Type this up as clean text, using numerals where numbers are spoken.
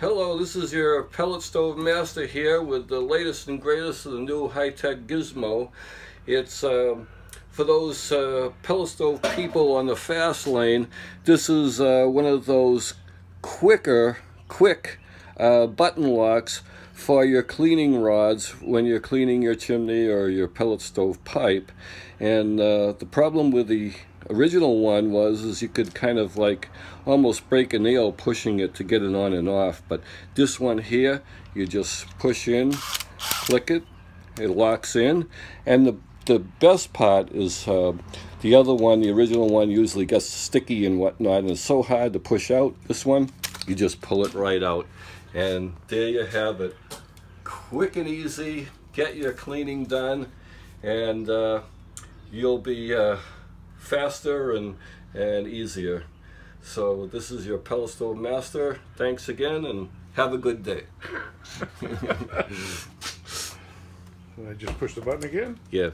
Hello, this is your pellet stove master here with the latest and greatest of the new high-tech gizmo. It's for those pellet stove people on the fast lane. This is one of those quick button locks for your cleaning rods when you're cleaning your chimney or your pellet stove pipe. And the problem with the original one is you could kind of like almost break a nail pushing it to get it on and off. But this one here, you just push in, click it, it locks in. And the best part is the other one, the original one, usually gets sticky and whatnot, and it's so hard to push out. This one, you just pull it right out. And there you have it. Quick and easy, get your cleaning done, and you'll be faster and easier. So this is your pellet stove master. Thanks again, and have a good day. I just push the button again? Yeah.